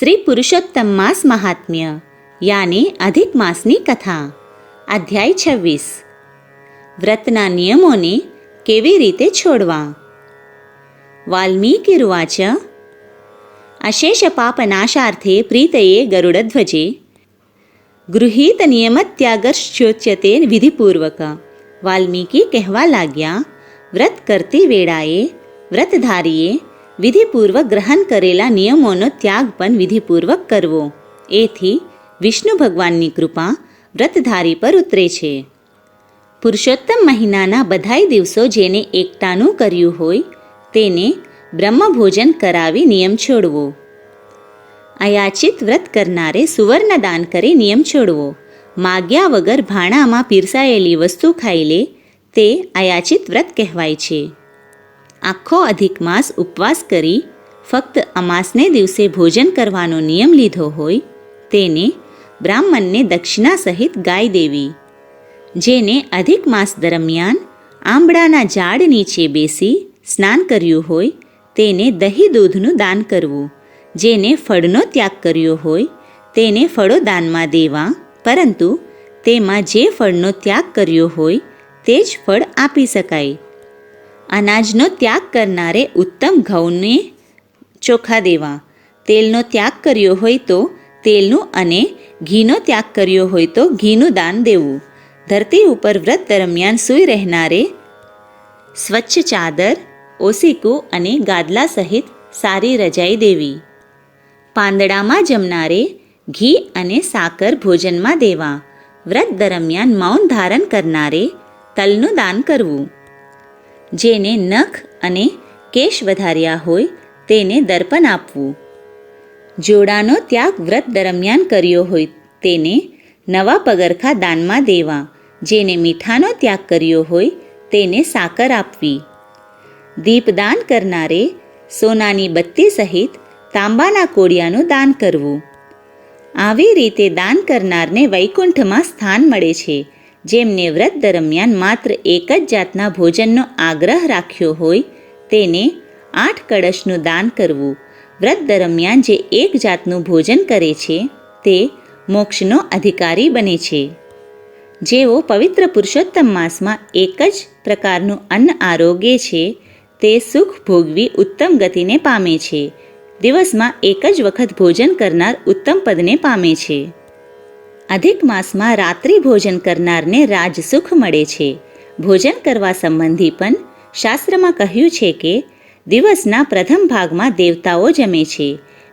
શ્રી પુરુષોત્તમ માસ મહાત્મ્ય યાને અધિક માસની કથા. અધ્યાય 26. વ્રતના નિયમોને કેવી રીતે છોડવા. વાલ્મીકિરુવાચ અશેષ પાપનાશાર્થે પ્રીતયે ગરુડધ્વજે ગૃહીત નિયમત્યાગશ્ચોચ્યતે વિધિપૂર્વક. વાલ્મીકી કહેવા લાગ્યા, વ્રત કરતી વેળાએ વ્રતધારીએ વિધિપૂર્વક ગ્રહણ કરેલા નિયમોનો ત્યાગ પણ વિધિપૂર્વક કરવો. એથી વિષ્ણુ ભગવાનની કૃપા વ્રતધારી પર ઉતરે છે. પુરુષોત્તમ મહિનાના બધાય દિવસો જેને એકટાનું કર્યું હોય તેને બ્રહ્મભોજન કરાવી નિયમ છોડવો. અયાચિત વ્રત કરનારે સુવર્ણ દાન કરી નિયમ છોડવો. માગ્યા વગર ભાણામાં પીરસાયેલી વસ્તુ ખાઈ લે તે અયાચિત વ્રત કહેવાય છે. આખો અધિક માસ ઉપવાસ કરી ફક્ત અમાસને દિવસે ભોજન કરવાનો નિયમ લીધો હોય તેને બ્રાહ્મણને દક્ષિણા સહિત ગાય દેવી. જેને અધિક માસ દરમિયાન આંબળાના ઝાડ નીચે બેસી સ્નાન કર્યું હોય તેને દહીં દૂધનું દાન કરવું. જેને ફળનો ત્યાગ કર્યો હોય તેને ફળો દાનમાં દેવા, પરંતુ તેમાં જે ફળનો ત્યાગ કર્યો હોય તે જ ફળ આપી શકાય. અનાજનો ત્યાગ કરનારે ઉત્તમ ઘઉંને ચોખા દેવા. તેલનો ત્યાગ કર્યો હોય તો તેલનું અને ઘીનો ત્યાગ કર્યો હોય તો ઘીનું દાન દેવું. ધરતી ઉપર વ્રત દરમિયાન સૂઈ રહેનારે સ્વચ્છ ચાદર, ઓસીકું અને ગાદલા સહિત સારી રજાઈ દેવી. પાંદડામાં જમનારે ઘી અને સાકર ભોજનમાં દેવા. વ્રત દરમિયાન મૌન ધારણ કરનારે તલનું દાન કરવું. જેને નખ અને કેશ વધાર્યા હોય તેને દર્પણ આપવું. જોડાનો ત્યાગ વ્રત દરમિયાન કર્યો હોય તેને નવા પગરખા દાનમાં દેવા. જેને મીઠાનો ત્યાગ કર્યો હોય તેને સાકર આપવી. દીપદાન કરનારે સોનાની બત્તી સહિત તાંબાના કોડિયાનું દાન કરવું. આવી રીતે દાન કરનારને વૈકુંઠમાં સ્થાન મળે છે. જેમને વ્રત દરમિયાન માત્ર એક જ જાતના ભોજનનો આગ્રહ રાખ્યો હોય તેને 8 કળશનું દાન કરવું. વ્રત દરમિયાન જે એક જાતનું ભોજન કરે છે તે મોક્ષનો અધિકારી બને છે. જેઓ પવિત્ર પુરુષોત્તમ માસમાં એક જ પ્રકારનું અન્ન આરોગ્ય છે તે સુખ ભોગવી ઉત્તમ ગતિને પામે છે. દિવસમાં એક જ વખત ભોજન કરનાર ઉત્તમ પદને પામે છે. અધિક માસમાં રાત્રિ ભોજન કરનારને રાજસુખ મળે છે. ભોજન કરવા સંબંધી પણ શાસ્ત્રમાં કહ્યું છે કે દિવસના પ્રથમ ભાગમાં દેવતાઓ જમે છે,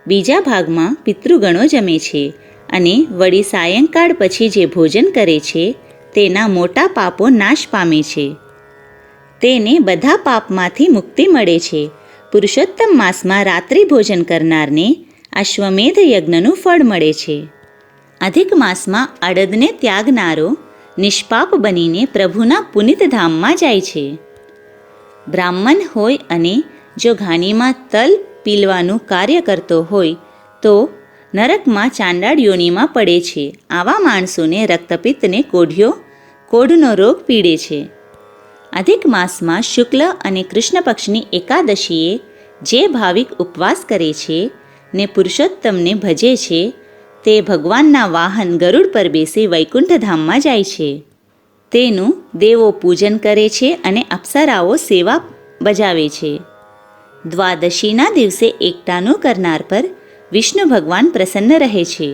બીજા ભાગમાં પિતૃગણો જમે છે અને વળી સાયંકાળ પછી જે ભોજન કરે છે તેના મોટા પાપો નાશ પામે છે. તેને બધા પાપમાંથી મુક્તિ મળે છે. પુરુષોત્તમ માસમાં રાત્રિ ભોજન કરનારને અશ્વમેધ યજ્ઞનું ફળ મળે છે. અધિક માસમાં અડદને ત્યાગનારો નિષ્પાપ બનીને પ્રભુના પુનિત ધામમાં જાય છે. બ્રાહ્મણ હોય અને જો ઘાનીમાં તલ પીલવાનું કાર્ય કરતો હોય તો નરકમાં ચાંડાળ યોનિમાં પડે છે. આવા માણસોને રક્તપિત્તને કોઢનો રોગ પીડે છે. અધિક માસમાં શુક્લ અને કૃષ્ણ પક્ષની એકાદશીએ જે ભાવિક ઉપવાસ કરે છે ને પુરુષોત્તમને ભજે છે તે ભગવાનના વાહન ગરુડ પર બેસી વૈકુંઠ ધામમાં જાય છે. તેનું દેવો પૂજન કરે છે અને અપ્સરાઓ સેવા બજાવે છે. દ્વાદશીના દિવસે એકટાનું કરનાર પર વિષ્ણુ ભગવાન પ્રસન્ન રહે છે.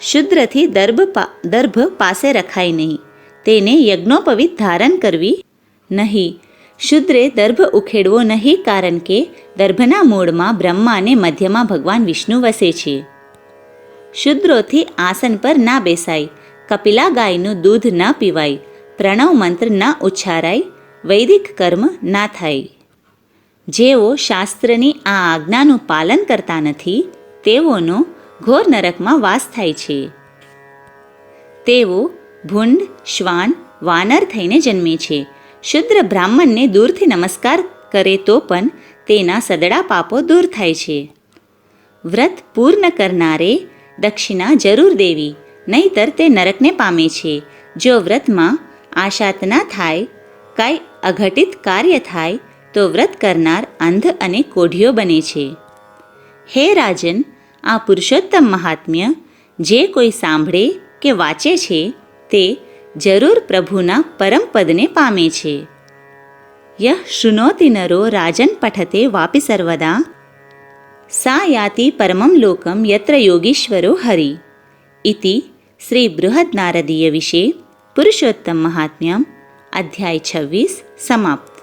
શુદ્રથી દર્ભ પાસે રખાય નહીં. તેને યજ્ઞોપવિત ધારણ કરવી નહીં. શુદ્રે દર્ભ ઉખેડવો નહીં, કારણ કે દર્ભના મૂળમાં બ્રહ્મા અને મધ્યમાં ભગવાન વિષ્ણુ વસે છે. શુદ્રોથી આસન પર ના બેસાય. કપિલા ગાયનું દૂધ ન પીવાય. પ્રણવ મંત્ર ન ઉચ્ચારાય. વૈદિક કર્મ ના થાય. જેઓ શાસ્ત્રની આ આજ્ઞાનું પાલન કરતા નથી તેઓનો ઘોર નરકમાં વાસ થાય છે. તેઓ ભૂંડ, શ્વાન, વાનર થઈને જન્મે છે. શુદ્ર બ્રાહ્મણને દૂરથી નમસ્કાર કરે તો પણ તેના સદડા પાપો દૂર થાય છે. વ્રત પૂર્ણ કરનારે દક્ષિણા જરૂર દેવી, નહીંતર તે નરકને પામે છે. જો વ્રતમાં આશાત ના થાય, કાંઈ અઘટિત કાર્ય થાય તો વ્રત કરનાર અંધ અને કોઢિયો બને છે. હે રાજન, આ પુરુષોત્તમ મહાત્મ્ય જે કોઈ સાંભળે કે વાંચે છે તે જરૂર પ્રભુના પરમપદને પામે છે. યહ શૃણોતિ નરો રાજન પઠતે વાપી સર્વદા સા યાતિ પરમં લોકમ યત્ર યોગીશ્વરો હરિ. ઇતિ શ્રી બૃહદ નારદીય વિશે પુરુષોત્તમ મહાત્મ્યમ અધ્યાય 26 સમાપ્ત.